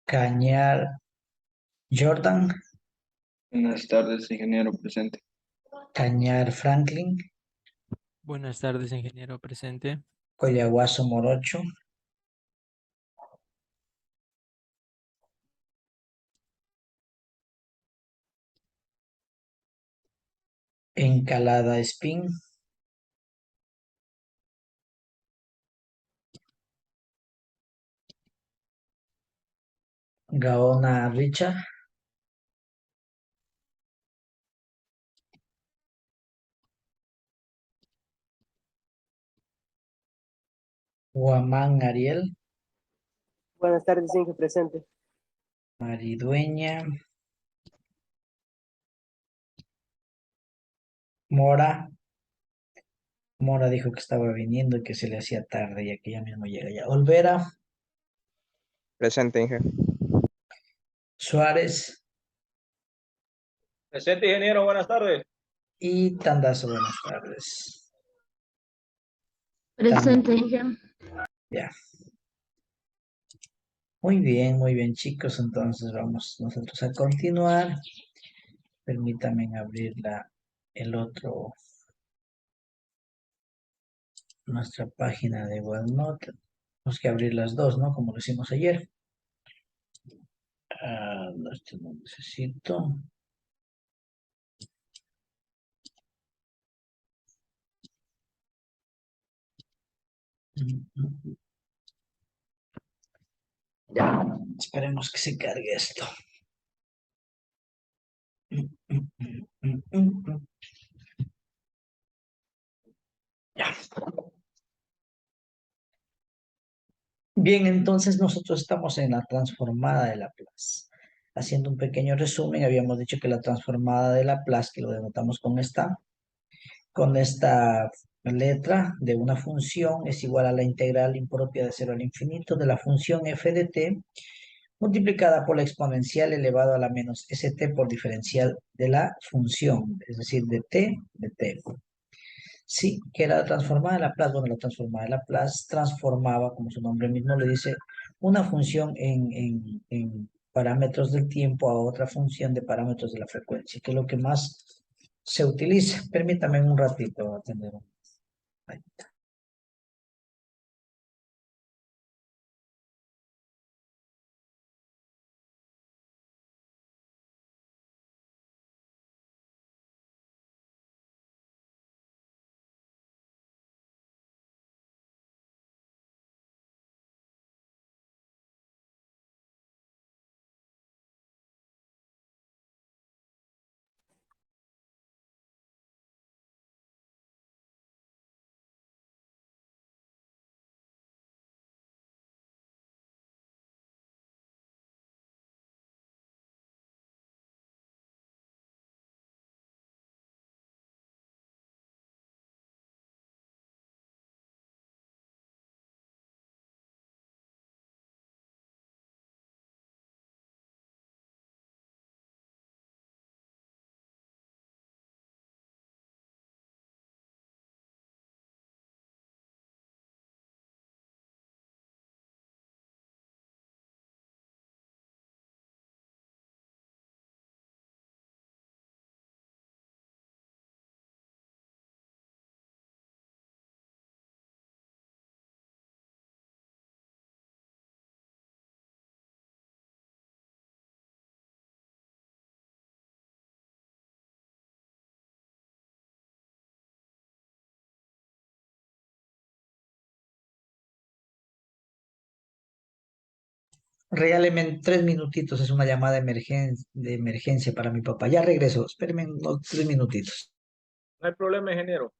Cañar Jordan, Buenas tardes, ingeniero presente. Cañar Franklin, Buenas tardes, ingeniero presente. Coyahuaso Morocho, Encalada Espín, Gaona Richard, Huamán Ariel, Buenas tardes, Inge, presente. Maridueña, Mora. Mora dijo que estaba viniendo y que se le hacía tarde y que ya mismo llega ya. Olvera, Presente, Inge. Suárez Presente, ingeniero, buenas tardes. y Tandazo. Buenas tardes. Presente, Inge. Ya. Muy bien, chicos. Entonces vamos nosotros a continuar. Permítanme abrir el otro, nuestra página de OneNote. Tenemos que abrir las dos, ¿no? Como lo hicimos ayer. Esto no necesito. Ya, esperemos que se cargue esto. Ya. Bien, entonces nosotros estamos en la transformada de Laplace. Haciendo un pequeño resumen, habíamos dicho que la transformada de Laplace, que lo denotamos con esta letra de una función, es igual a la integral impropia de 0 al infinito de la función f de t, multiplicada por la exponencial elevado a la menos st por diferencial de la función, es decir, de t. Sí, que era la transformada de Laplace. Bueno, la transformada de Laplace transformaba, como su nombre mismo le dice, una función en parámetros del tiempo a otra función de parámetros de la frecuencia, que es lo que más se utiliza. Permítame un ratito atender. Ahí. Regáleme 3 minutitos, es una llamada de emergencia para mi papá. Ya regreso, espérenme unos 3 minutitos. No hay problema, ingeniero.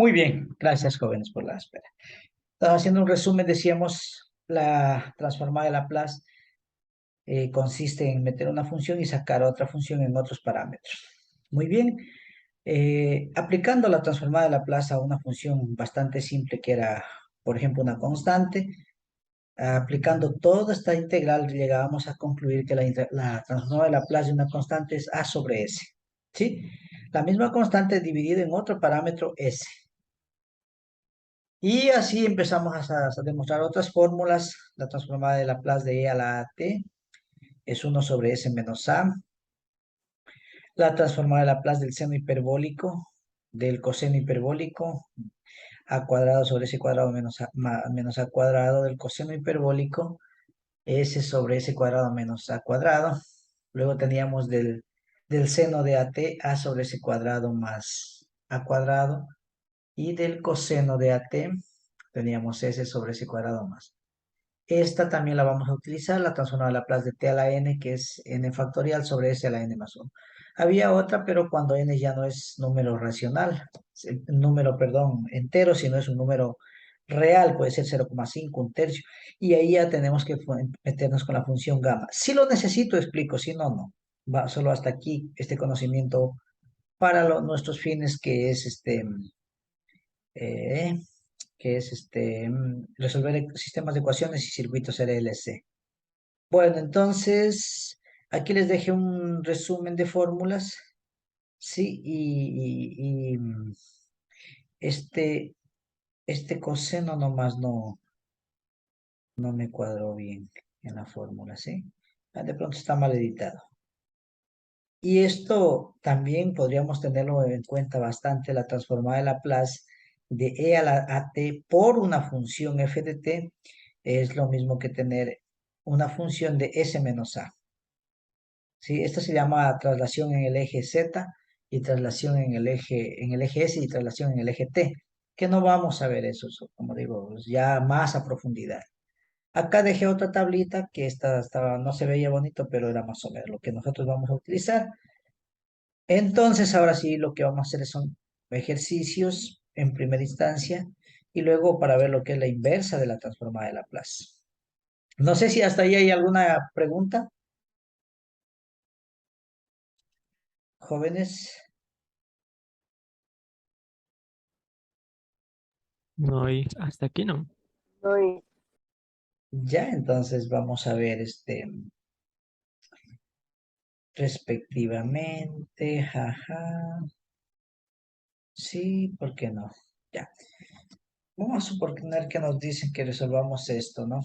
Muy bien, gracias jóvenes por la espera. Estaba haciendo un resumen, decíamos, la transformada de Laplace consiste en meter una función y sacar otra función en otros parámetros. Muy bien, aplicando la transformada de Laplace a una función bastante simple que era, por ejemplo, una constante, aplicando toda esta integral llegábamos a concluir que la transformada de Laplace de una constante es a sobre s, ¿sí? La misma constante dividida en otro parámetro s. Y así empezamos a demostrar otras fórmulas. La transformada de Laplace de e a la t es 1 sobre s menos a. La transformada de Laplace del seno hiperbólico, del coseno hiperbólico, a cuadrado sobre s cuadrado menos a cuadrado del coseno hiperbólico, s sobre s cuadrado menos a cuadrado. Luego teníamos del seno de at, a sobre s cuadrado más a cuadrado. Y del coseno de at teníamos s sobre s cuadrado más. Esta también la vamos a utilizar, la transformada de Laplace de t a la n, que es n factorial sobre s a la n más 1. Había otra, pero cuando n ya no es número racional, número, perdón, entero, sino es un número real, puede ser 0,5, un tercio, y ahí ya tenemos que meternos con la función gamma. Si lo necesito, explico, si no, no. Va solo hasta aquí este conocimiento para nuestros fines, que es eh, resolver sistemas de ecuaciones y circuitos RLC. Bueno, entonces, aquí les dejé un resumen de fórmulas, ¿sí? Este, este coseno nomás no me cuadró bien en la fórmula, ¿sí? De pronto está mal editado. Y esto también podríamos tenerlo en cuenta bastante, la transformada de Laplace de e a la at por una función f de t es lo mismo que tener una función de s menos a. ¿Sí? Esto se llama traslación en el eje z y traslación en el eje s y traslación en el eje t, que no vamos a ver eso, como digo, ya más a profundidad. Acá dejé otra tablita que no se veía bonito, pero era más o menos lo que nosotros vamos a utilizar. Entonces, ahora sí, lo que vamos a hacer son ejercicios en primera instancia y luego para ver lo que es la inversa de la transformada de Laplace. No sé si hasta ahí hay alguna pregunta, jóvenes. No, y hasta aquí no. No, y Ya, entonces vamos a ver respectivamente, jaja. Sí, ¿por qué no? Ya. Vamos a suponer que nos dicen que resolvamos esto, ¿no?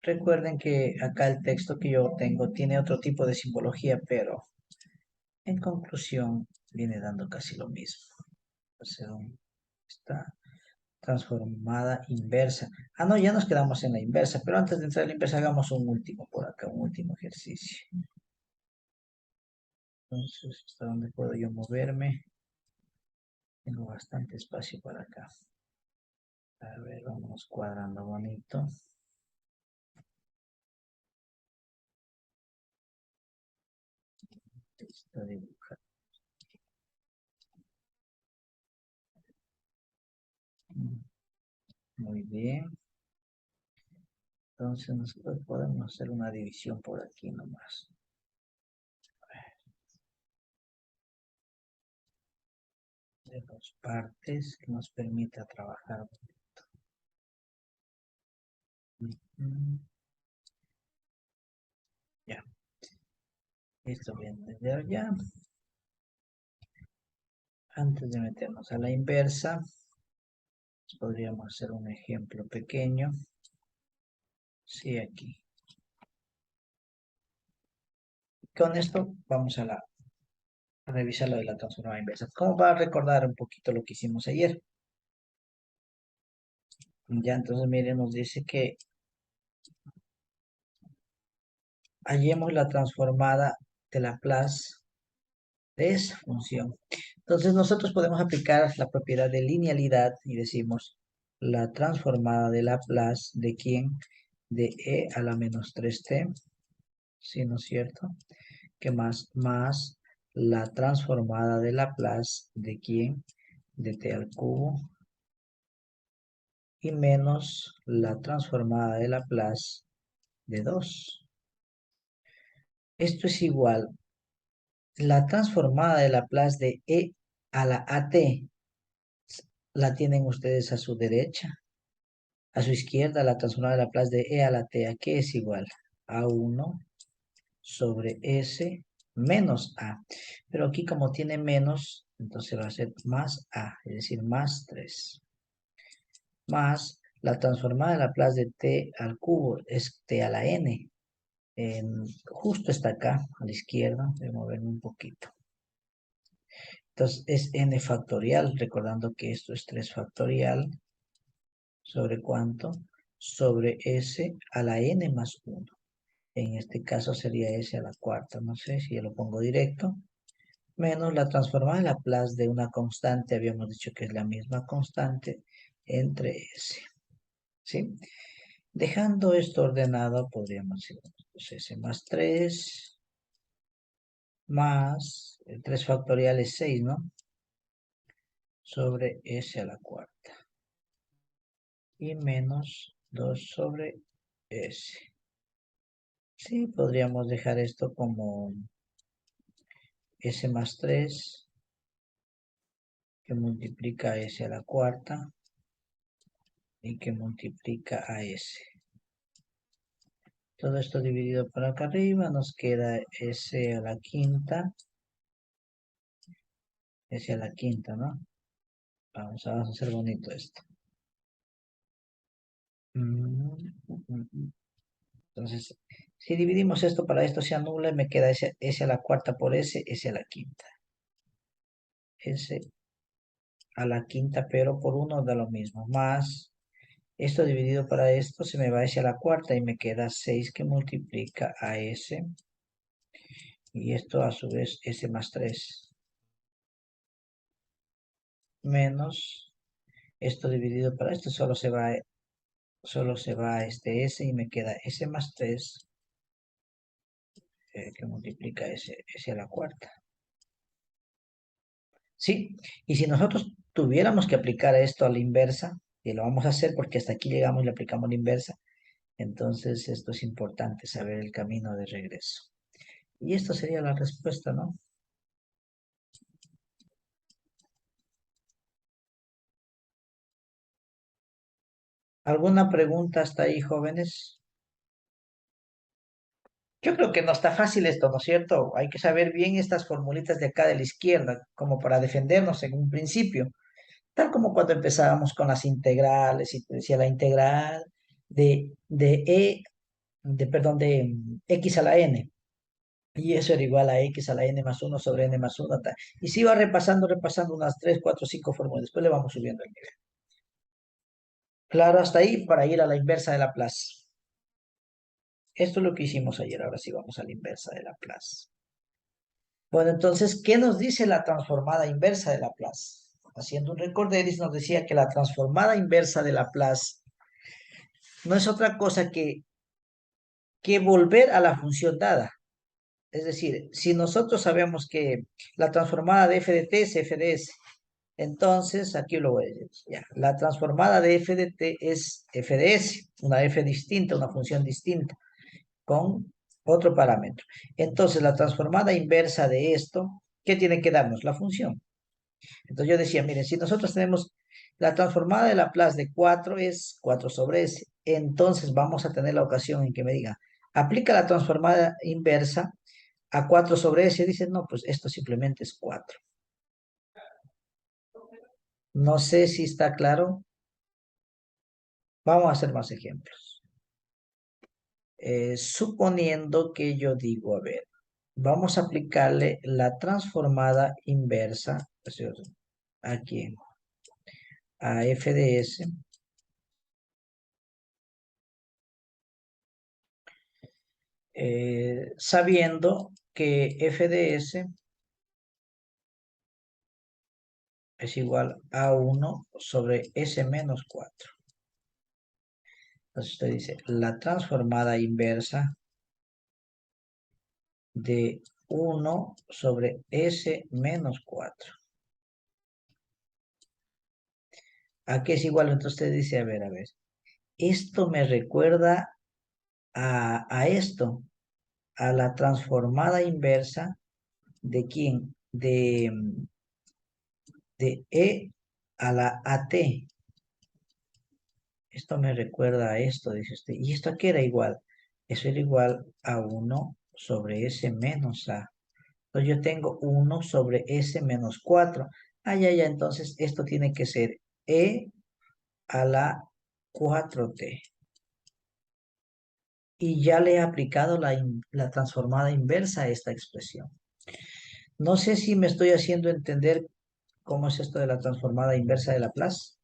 Recuerden que acá el texto que yo tengo tiene otro tipo de simbología, pero en conclusión viene dando casi lo mismo. O sea, está transformada inversa. Ah, no, ya nos quedamos en la inversa, pero antes de entrar a la inversa hagamos un último por acá, un último ejercicio. Entonces, ¿hasta dónde puedo yo moverme? Tengo bastante espacio para acá. A ver, vamos cuadrando bonito. Está dibujado. Muy bien. Entonces nosotros podemos hacer una división por aquí nomás. De dos partes que nos permita trabajar. Ya. Esto viene desde allá. Antes de meternos a la inversa, podríamos hacer un ejemplo pequeño. Sí, aquí. Con esto vamos a revisar lo de la transformada inversa. ¿Cómo va a recordar un poquito lo que hicimos ayer? Ya, entonces miren, nos dice que hallemos la transformada de Laplace de esa función. Entonces nosotros podemos aplicar la propiedad de linealidad y decimos la transformada de Laplace de quién? De e a la menos 3t, ¿sí, no es cierto? ¿Qué más? Más la transformada de Laplace de ¿quién? De t al cubo y menos la transformada de Laplace de 2. Esto es igual. La transformada de Laplace de e a la at la tienen ustedes a su derecha. A su izquierda, la transformada de Laplace de e a la t, ¿a qué es igual? A 1 sobre s menos a. Pero aquí como tiene menos, entonces va a ser más a, es decir, más 3. Más la transformada de Laplace de t al cubo es t a la n. Justo está acá, a la izquierda, voy a moverme un poquito. Entonces es n factorial, recordando que esto es 3 factorial. ¿Sobre cuánto? Sobre s a la n más 1. En este caso sería s a la cuarta, no sé si yo lo pongo directo. Menos la transformada de Laplace de una constante, habíamos dicho que es la misma constante, entre s. ¿Sí? Dejando esto ordenado, podríamos decir, pues s más 3, más, el 3 factorial es 6, ¿no? Sobre s a la cuarta. Y menos 2 sobre s. Sí, podríamos dejar esto como s más 3, que multiplica a s a la cuarta, y que multiplica a s. Todo esto dividido por acá arriba, nos queda s a la quinta. S a la quinta, ¿no? Vamos a hacer bonito esto. Entonces, si dividimos esto para esto se anula y me queda s a la cuarta por s a la quinta. S a la quinta, pero por 1 da lo mismo. Más, esto dividido para esto se me va s a la cuarta y me queda 6 que multiplica a s. Y esto a su vez s más 3. Menos, esto dividido para esto solo se va a este s y me queda s más 3. Que multiplica s a la cuarta. Sí, y si nosotros tuviéramos que aplicar esto a la inversa, y lo vamos a hacer porque hasta aquí llegamos y le aplicamos la inversa, entonces esto es importante, saber el camino de regreso. Y esto sería la respuesta, ¿no? ¿Alguna pregunta hasta ahí, jóvenes? Yo creo que no está fácil esto, ¿no es cierto? Hay que saber bien estas formulitas de acá de la izquierda, como para defendernos en un principio. Tal como cuando empezábamos con las integrales y te decía la integral de x a la n. Y eso era igual a x a la n más 1 sobre n más 1. Y se iba repasando unas 3, 4, 5 fórmulas. Después le vamos subiendo el nivel. Claro, hasta ahí para ir a la inversa de Laplace. Esto es lo que hicimos ayer. Ahora sí vamos a la inversa de Laplace. Bueno, entonces, ¿qué nos dice la transformada inversa de Laplace? Haciendo un recorderis nos decía que la transformada inversa de Laplace no es otra cosa que volver a la función dada. Es decir, si nosotros sabemos que la transformada de f de t es f de s, entonces aquí lo voy a decir. Ya, la transformada de f de t es f de s, una f distinta, una función distinta, con otro parámetro. Entonces, la transformada inversa de esto, ¿qué tiene que darnos? La función. Entonces yo decía, miren, si nosotros tenemos la transformada de Laplace de 4 es 4 sobre s, entonces vamos a tener la ocasión en que me diga, aplica la transformada inversa a 4 sobre s. Dicen, no, pues esto simplemente es 4. No sé si está claro. Vamos a hacer más ejemplos. Suponiendo que yo digo, a ver, vamos a aplicarle la transformada inversa, aquí, a f de s, sabiendo que f de s es igual a 1 sobre s menos 4. Entonces usted dice, la transformada inversa de 1 sobre S menos 4. ¿A qué es igual? Entonces usted dice, a ver. Esto me recuerda a esto, a la transformada inversa de quién? De E a la AT. Esto me recuerda a esto, dice usted. ¿Y esto a qué era igual? Eso era igual a 1 sobre S menos A. Entonces yo tengo 1 sobre S menos 4. Ya, entonces esto tiene que ser E a la 4T. Y ya le he aplicado la transformada inversa a esta expresión. No sé si me estoy haciendo entender cómo es esto de la transformada inversa de Laplace.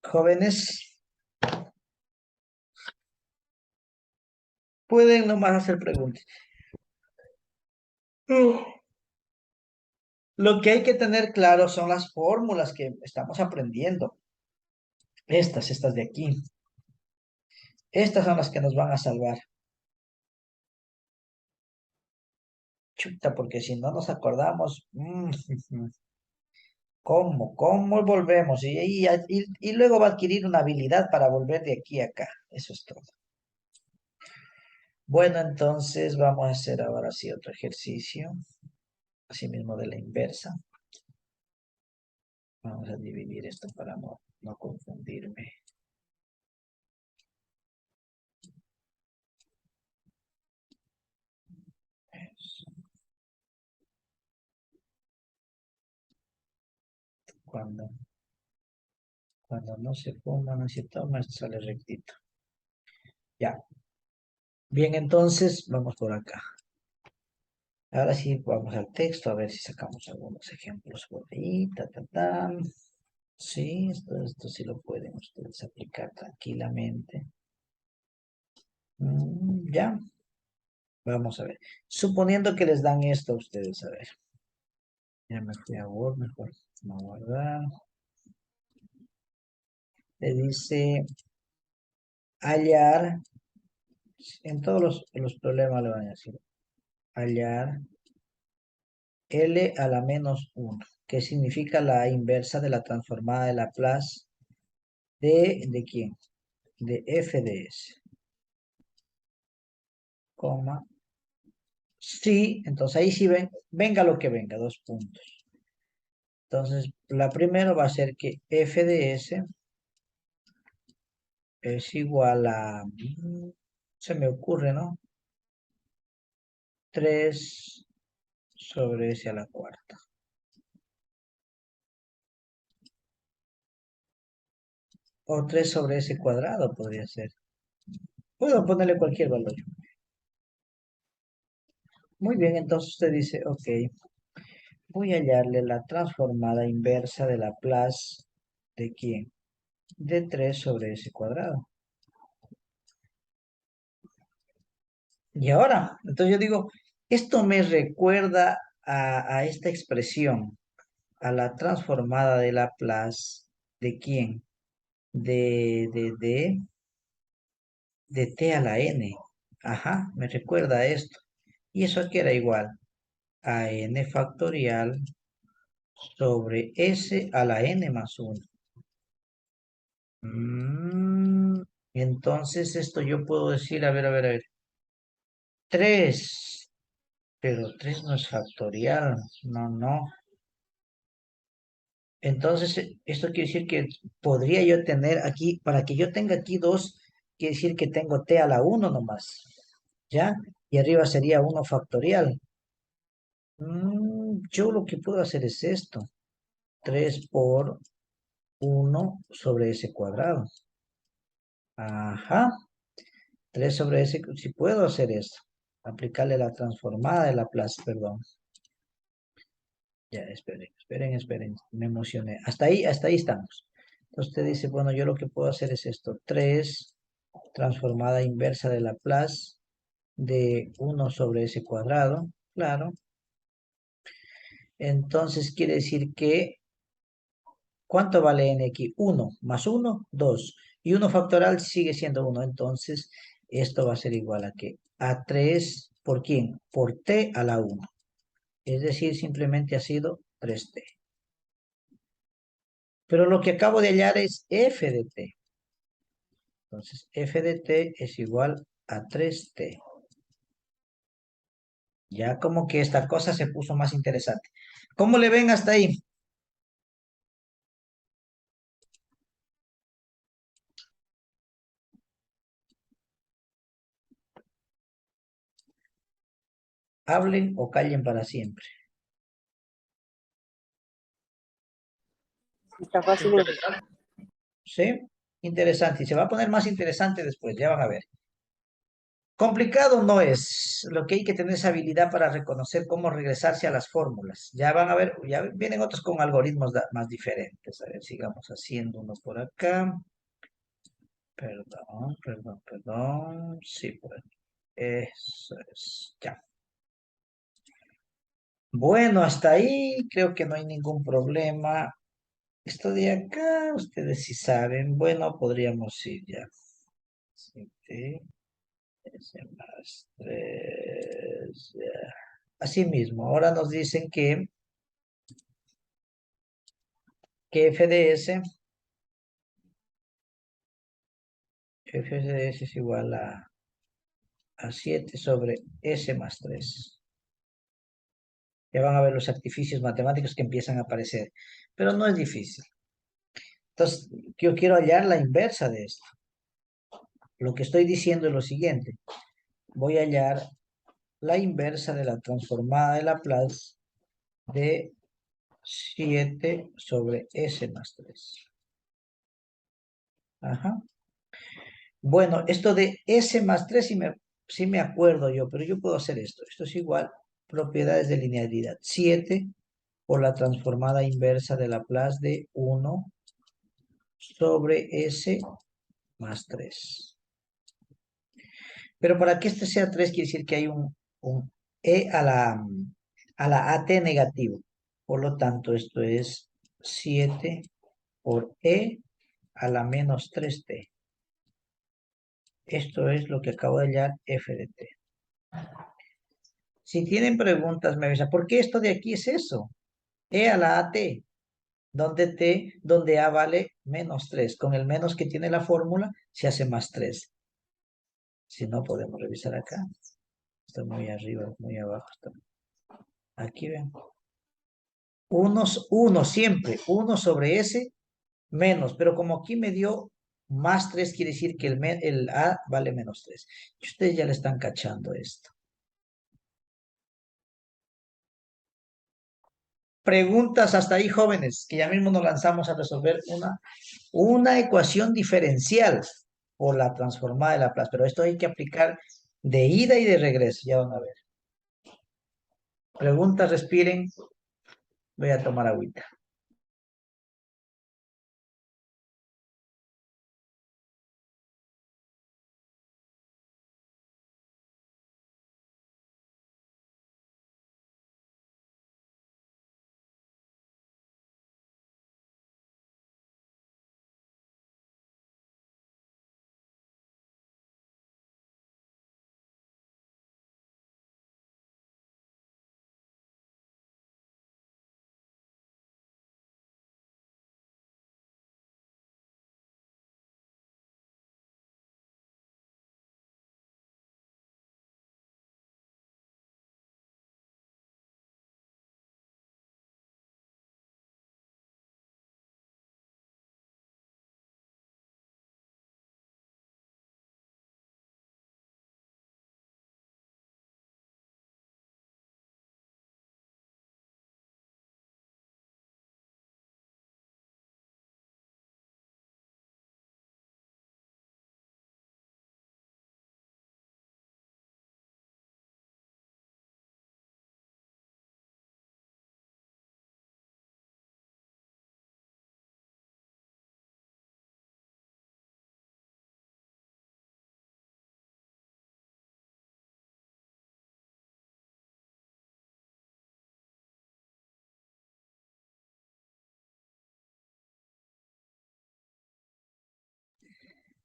Jóvenes, pueden nomás hacer preguntas. Lo que hay que tener claro son las fórmulas que estamos aprendiendo. Estas de aquí. Estas son las que nos van a salvar. Chuta, porque si no nos acordamos, ¿cómo volvemos? Y luego va a adquirir una habilidad para volver de aquí a acá. Eso es todo. Bueno, entonces vamos a hacer ahora sí otro ejercicio. Así mismo de la inversa. Vamos a dividir esto para no confundirme. Eso. Cuando no se fuma, no se toma, esto sale rectito. Ya. Bien, entonces vamos por acá. Ahora sí vamos al texto a ver si sacamos algunos ejemplos por ahí. Sí, esto sí lo pueden ustedes aplicar tranquilamente. Ya. Vamos a ver. Suponiendo que les dan esto a ustedes, a ver. Ya me fui a Word, mejor no guardar. Le dice hallar, en todos los problemas le van a decir hallar L a la menos 1, que significa la inversa de la transformada de Laplace ¿de quién? De f de s. Coma. Sí, entonces ahí sí venga lo que venga, 2 puntos. Entonces, la primera va a ser que f de s es igual a, se me ocurre, ¿no? 3 sobre s a la cuarta. O 3 sobre s cuadrado podría ser. Puedo ponerle cualquier valor. Muy bien, entonces usted dice, ok, voy a hallarle la transformada inversa de Laplace ¿de quién? De 3 sobre s cuadrado. Y ahora, entonces yo digo, esto me recuerda a esta expresión, a la transformada de Laplace ¿de quién? De t a la n. Ajá, me recuerda a esto. ¿Y eso aquí era igual? A n factorial sobre s a la n más 1. Entonces esto yo puedo decir, a ver. 3, pero 3 no es factorial. No. Entonces esto quiere decir que podría yo tener aquí, para que yo tenga aquí 2, quiere decir que tengo t a la 1 nomás. ¿Ya? Y arriba sería 1 factorial. Yo lo que puedo hacer es esto. 3 por 1 sobre s cuadrado. Ajá. 3 sobre s, si puedo hacer esto. Aplicarle la transformada de Laplace, perdón. Ya, esperen. Me emocioné. Hasta ahí estamos. Entonces usted dice, bueno, yo lo que puedo hacer es esto. 3 transformada inversa de Laplace de 1 sobre s cuadrado. Claro. Entonces quiere decir que, ¿cuánto vale n aquí? 1 más 1, 2. Y 1 factorial sigue siendo 1. Entonces, esto va a ser igual a ¿qué? A 3, ¿por quién? Por t a la 1. Es decir, simplemente ha sido 3t. Pero lo que acabo de hallar es f de t. Entonces, f de t es igual a 3t. Ya como que esta cosa se puso más interesante. ¿Cómo le ven hasta ahí? Hablen o callen para siempre. Está fácil, Inge. ¿Sí? Interesante. Y se va a poner más interesante después, ya van a ver. Complicado no es. Lo que hay que tener es habilidad para reconocer cómo regresarse a las fórmulas. Ya van a ver, ya vienen otros con algoritmos más diferentes. A ver, sigamos haciendo uno por acá. Perdón. Sí, pues. Eso es. Ya. Bueno, hasta ahí creo que no hay ningún problema. Esto de acá, ustedes sí saben. Bueno, podríamos ir ya. 7, S más 3. Ya. Así mismo, ahora nos dicen que f de s es igual a 7 sobre s más 3. Ya van a ver los artificios matemáticos que empiezan a aparecer, pero no es difícil. Entonces, yo quiero hallar la inversa de esto. Lo que estoy diciendo es lo siguiente. Voy a hallar la inversa de la transformada de Laplace de 7 sobre s más 3. Ajá. Bueno, esto de s más 3 sí me acuerdo yo, pero yo puedo hacer esto. Esto es igual, propiedades de linealidad. 7 por la transformada inversa de Laplace de 1 sobre s más 3. Pero para que este sea 3 quiere decir que hay un e a la at negativo. Por lo tanto, esto es 7 por e a la menos 3t. Esto es lo que acabo de hallar f de t. Si tienen preguntas, me avisan. ¿Por qué esto de aquí es eso? E a la at, donde a vale menos 3. Con el menos que tiene la fórmula, se hace más 3. Si no, podemos revisar acá. Está muy arriba, muy abajo. Aquí ven. 1 siempre. 1 sobre s menos. Pero como aquí me dio más 3, quiere decir que el a vale menos 3. Y ustedes ya le están cachando esto. Preguntas hasta ahí, jóvenes, que ya mismo nos lanzamos a resolver una ecuación diferencial por la transformada de Laplace, pero esto hay que aplicar de ida y de regreso, ya van a ver. Preguntas, respiren, voy a tomar agüita.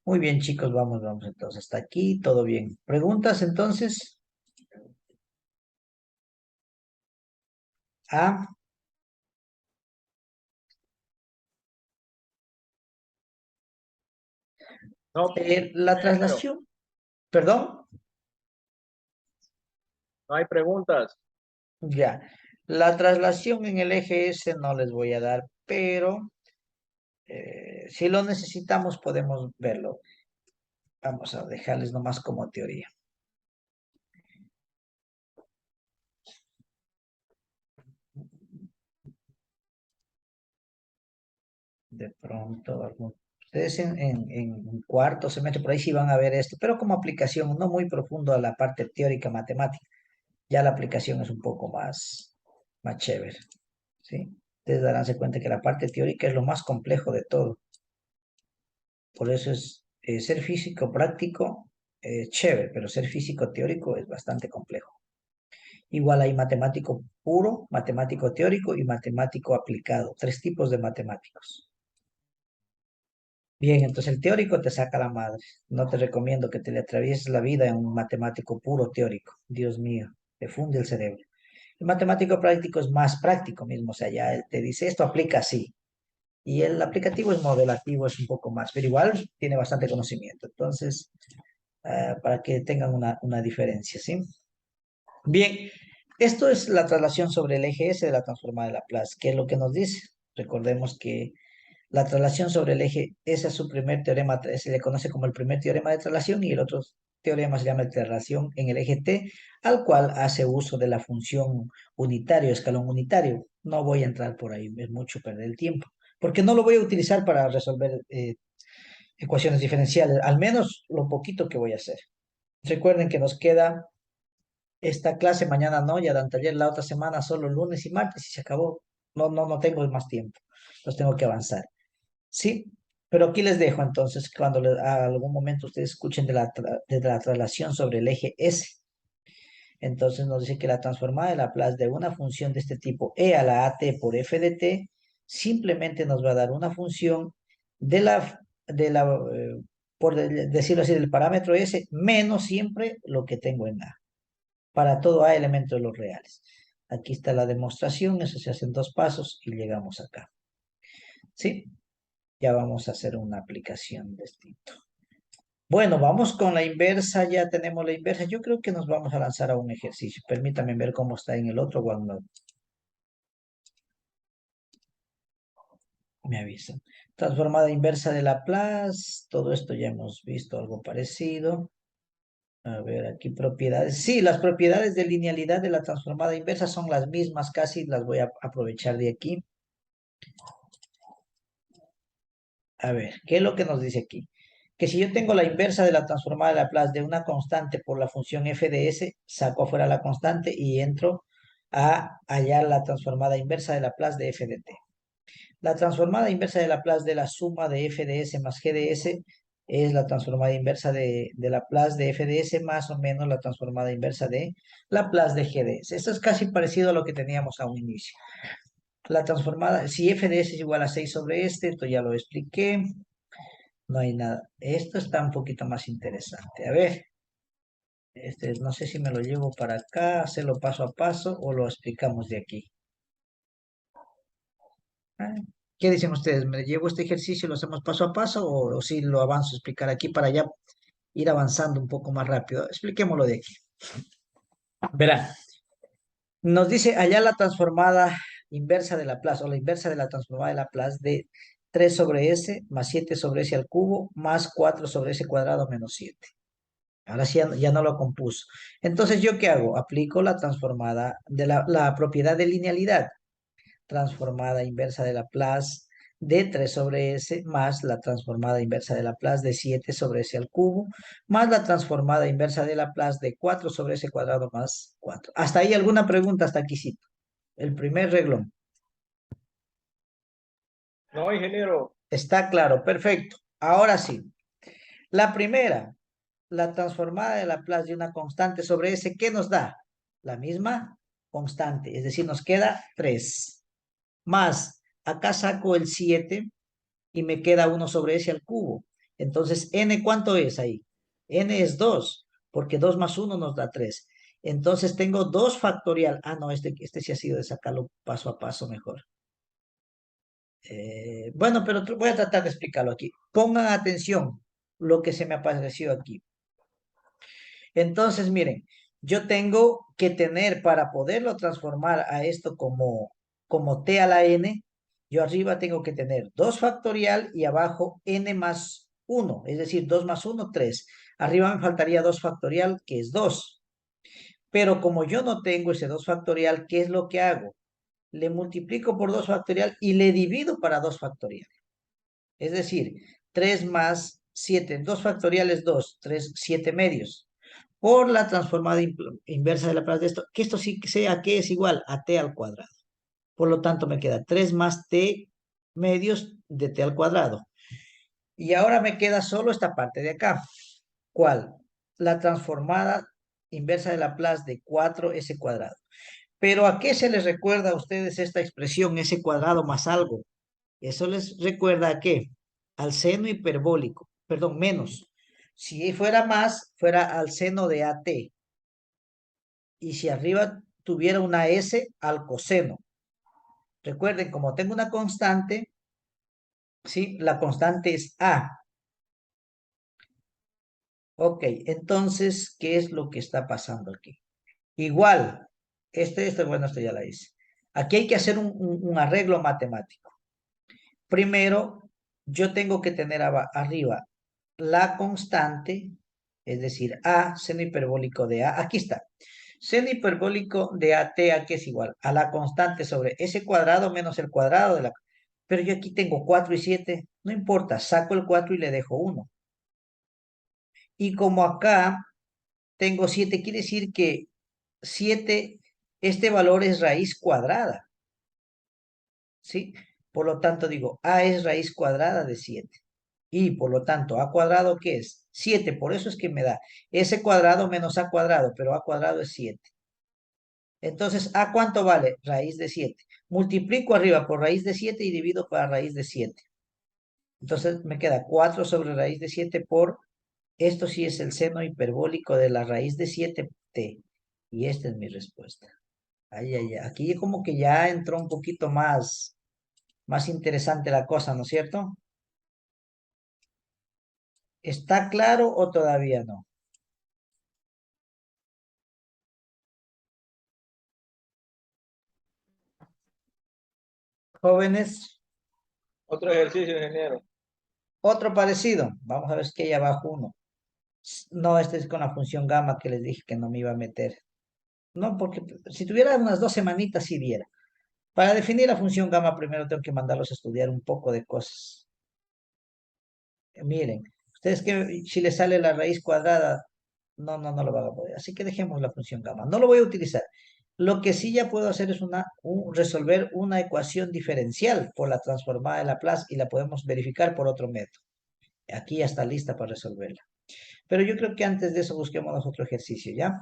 Muy bien, chicos, vamos entonces. Hasta aquí, todo bien. ¿Preguntas entonces? Ah, No, la ingeniero, traslación, perdón, no hay preguntas. ya. La traslación en el eje S no les voy a dar, pero si lo necesitamos podemos verlo. Vamos a dejarles nomás como teoría. De pronto, ustedes en cuarto semestre, por ahí sí van a ver esto, pero como aplicación, no muy profundo a la parte teórica matemática. Ya la aplicación es un poco más chévere, ¿sí? Ustedes daránse cuenta que la parte teórica es lo más complejo de todo. Por eso es ser físico práctico, chévere, pero ser físico teórico es bastante complejo. Igual hay matemático puro, matemático teórico y matemático aplicado. 3 tipos de matemáticos. Bien, entonces el teórico te saca la madre. No te recomiendo que te le atravieses la vida en un matemático puro teórico. Dios mío, te funde el cerebro. El matemático práctico es más práctico mismo, o sea, ya él te dice, esto aplica así. Y el aplicativo es modelativo, es un poco más, pero igual tiene bastante conocimiento. Entonces, para que tengan una diferencia, ¿sí? Bien, esto es la traslación sobre el eje S de la transformada de Laplace. ¿Qué es lo que nos dice? Recordemos que la traslación sobre el eje, ese es su primer teorema, se le conoce como el primer teorema de traslación y el otro teorema se llama de traslación en el eje T, al cual hace uso de la función unitario, escalón unitario. No voy a entrar por ahí, es mucho perder el tiempo, porque no lo voy a utilizar para resolver ecuaciones diferenciales, al menos lo poquito que voy a hacer. Recuerden que nos queda esta clase, mañana no, ya dan taller la otra semana, solo lunes y martes y se acabó. No tengo más tiempo, entonces tengo que avanzar. Sí, pero aquí les dejo entonces, cuando a algún momento ustedes escuchen de la traslación sobre el eje S. Entonces nos dice que la transformada de Laplace de una función de este tipo e a la at por f de t simplemente nos va a dar una función de la por decirlo así, del parámetro S menos siempre lo que tengo en A, para todo A elemento de los reales. Aquí está la demostración, eso se hace en 2 pasos y llegamos acá. ¿Sí? Ya vamos a hacer una aplicación de esto. Bueno, vamos con la inversa, ya tenemos la inversa. Yo creo que nos vamos a lanzar a un ejercicio. Permítame ver cómo está en el otro OneNote. Me avisan. Transformada inversa de Laplace. Todo esto ya hemos visto algo parecido. A ver, aquí propiedades. Sí, las propiedades de linealidad de la transformada inversa son las mismas casi. Las voy a aprovechar de aquí. A ver, ¿qué es lo que nos dice aquí? Que si yo tengo la inversa de la transformada de Laplace de una constante por la función f de s, saco afuera la constante y entro a hallar la transformada inversa de Laplace de f de t. La transformada inversa de Laplace de la suma de f de s más g de s es la transformada inversa de Laplace de f de s más o menos la transformada inversa de Laplace de g de s. Esto es casi parecido a lo que teníamos a un inicio. La transformada, si f de s es igual a 6 sobre este, esto ya lo expliqué. No hay nada. Esto está un poquito más interesante. A ver, no sé si me lo llevo para acá, hacerlo paso a paso o lo explicamos de aquí. Ah, ¿qué dicen ustedes? ¿Me llevo este ejercicio y lo hacemos paso a paso o si lo avanzo a explicar aquí para ya ir avanzando un poco más rápido? Expliquémoslo de aquí. Verán, nos dice allá la transformada inversa de Laplace o la inversa de la transformada de Laplace de 3 sobre s más 7 sobre s al cubo más 4 sobre s cuadrado menos 7. Ahora sí ya no lo compuso. Entonces, ¿yo qué hago? Aplico la transformada de la propiedad de linealidad. Transformada inversa de Laplace de 3 sobre s más la transformada inversa de Laplace de 7 sobre s al cubo más la transformada inversa de Laplace de 4 sobre s cuadrado más 4. ¿Hasta ahí alguna pregunta? Hasta aquí sí. El primer reglón. No, ingeniero. Está claro, perfecto. Ahora sí. La primera, la transformada de Laplace de una constante sobre S, ¿qué nos da? La misma constante, es decir, nos queda 3. Más, acá saco el 7 y me queda 1 sobre S al cubo. Entonces, n, ¿cuánto es ahí? N es 2, porque 2 más 1 nos da 3. Entonces, tengo 2 factorial. Ah, no, este sí ha sido de sacarlo paso a paso mejor. Bueno, pero voy a tratar de explicarlo aquí. Pongan atención lo que se me apareció aquí. Entonces, miren, yo tengo que tener para poderlo transformar a esto como t a la n, yo arriba tengo que tener 2 factorial y abajo n más 1, es decir, 2 más 1, 3. Arriba me faltaría 2 factorial, que es 2. Pero como yo no tengo ese 2 factorial, ¿qué es lo que hago? Le multiplico por 2 factorial y le divido para 2 factorial. Es decir, 3 más 7, 2 factorial es 2, 3, 7 medios. Por la transformada inversa de Laplace de esto, que esto sí sea que es igual a t al cuadrado. Por lo tanto, me queda 3 más t medios de t al cuadrado. Y ahora me queda solo esta parte de acá. ¿Cuál? La transformada inversa de Laplace de 4s cuadrado. Pero ¿a qué se les recuerda a ustedes esta expresión, s cuadrado más algo? Eso les recuerda a qué? Al seno hiperbólico, perdón, menos. Si fuera más, fuera al seno de AT. Y si arriba tuviera una S, al coseno. Recuerden, como tengo una constante, ¿sí? La constante es A. Ok, entonces, ¿qué es lo que está pasando aquí? Igual, bueno, esto ya la hice. Aquí hay que hacer un arreglo matemático. Primero, yo tengo que tener arriba la constante, es decir, A, seno hiperbólico de A. Aquí está. Seno hiperbólico de AT, ¿a qué es igual? A la constante sobre S cuadrado menos el cuadrado de la... Pero yo aquí tengo 4 y 7, no importa, saco el 4 y le dejo 1. Y como acá tengo 7, quiere decir que 7, este valor es raíz cuadrada, ¿sí? Por lo tanto digo, A es raíz cuadrada de 7. Y por lo tanto, A cuadrado, ¿qué es? 7, por eso es que me da S cuadrado menos A cuadrado, pero A cuadrado es 7. Entonces, ¿A cuánto vale? Raíz de 7. Multiplico arriba por raíz de 7 y divido para raíz de 7. Entonces, me queda 4 sobre raíz de 7 por, esto sí es el seno hiperbólico de la raíz de 7t. Y esta es mi respuesta. Ay, ay, ay. Aquí como que ya entró un poquito más interesante la cosa, ¿no es cierto? ¿Está claro o todavía no? Jóvenes, Otro ejercicio, ingeniero. otro parecido. Vamos a ver si hay abajo uno. No, este es con la función gamma que les dije que no me iba a meter. No, porque si tuviera unas 2 semanitas, sí viera. Para definir la función gamma, primero tengo que mandarlos a estudiar un poco de cosas. Miren, ustedes que si les sale la raíz cuadrada, no lo van a poder. Así que dejemos la función gamma. No lo voy a utilizar. Lo que sí ya puedo hacer es resolver una ecuación diferencial por la transformada de Laplace y la podemos verificar por otro método. Aquí ya está lista para resolverla. Pero yo creo que antes de eso busquemos otro ejercicio, ¿ya?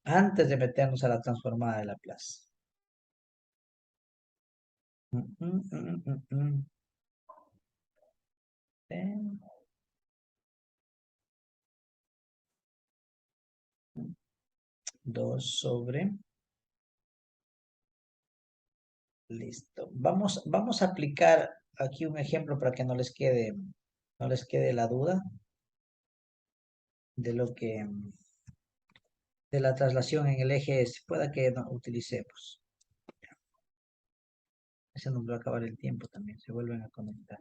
Antes de meternos a la transformada de Laplace. 2 sobre... Listo. Vamos a aplicar aquí un ejemplo para que no les quede la duda de lo que, de la traslación en el eje S. Pueda que no utilicemos. Ese nos va a acabar el tiempo también. Se vuelven a conectar.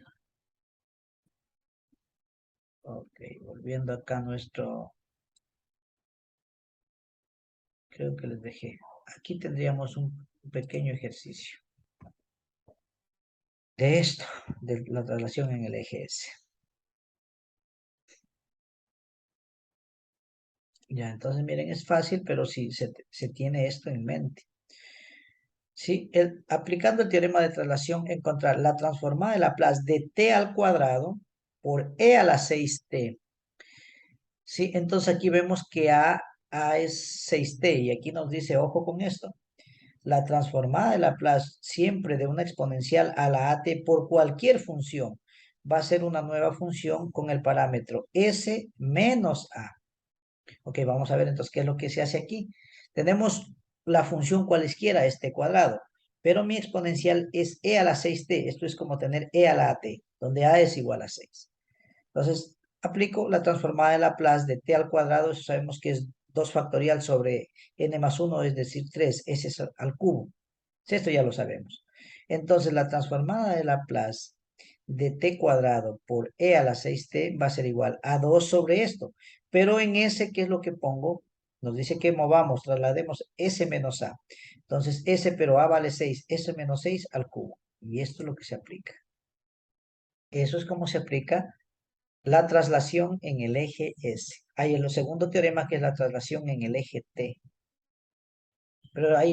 Ok, volviendo acá a nuestro... Creo que les dejé. Aquí tendríamos un pequeño ejercicio. De esto, de la traslación en el eje S. Ya, entonces miren, es fácil, pero si se tiene esto en mente. ¿Sí? Aplicando el teorema de traslación, encontrar la transformada de Laplace de t al cuadrado por e a la 6t. ¿Sí? Entonces aquí vemos que a es 6t y aquí nos dice, ojo con esto, la transformada de Laplace siempre de una exponencial a la at por cualquier función va a ser una nueva función con el parámetro s menos a. Ok, vamos a ver entonces qué es lo que se hace aquí. Tenemos la función cualesquiera, este cuadrado, pero mi exponencial es e a la 6t. Esto es como tener e a la t, donde a es igual a 6. Entonces, aplico la transformada de Laplace de t al cuadrado. Eso sabemos que es 2 factorial sobre n más 1, es decir, 3, s es al cubo. Esto ya lo sabemos. Entonces, la transformada de Laplace de t cuadrado por e a la 6t va a ser igual a 2 sobre esto. Pero en s, ¿qué es lo que pongo? Nos dice que movamos, traslademos s menos a. Entonces, s pero a vale 6, s menos 6 al cubo. Y esto es lo que se aplica. Eso es como se aplica la traslación en el eje S. Hay el segundo teorema que es la traslación en el eje T. Pero ahí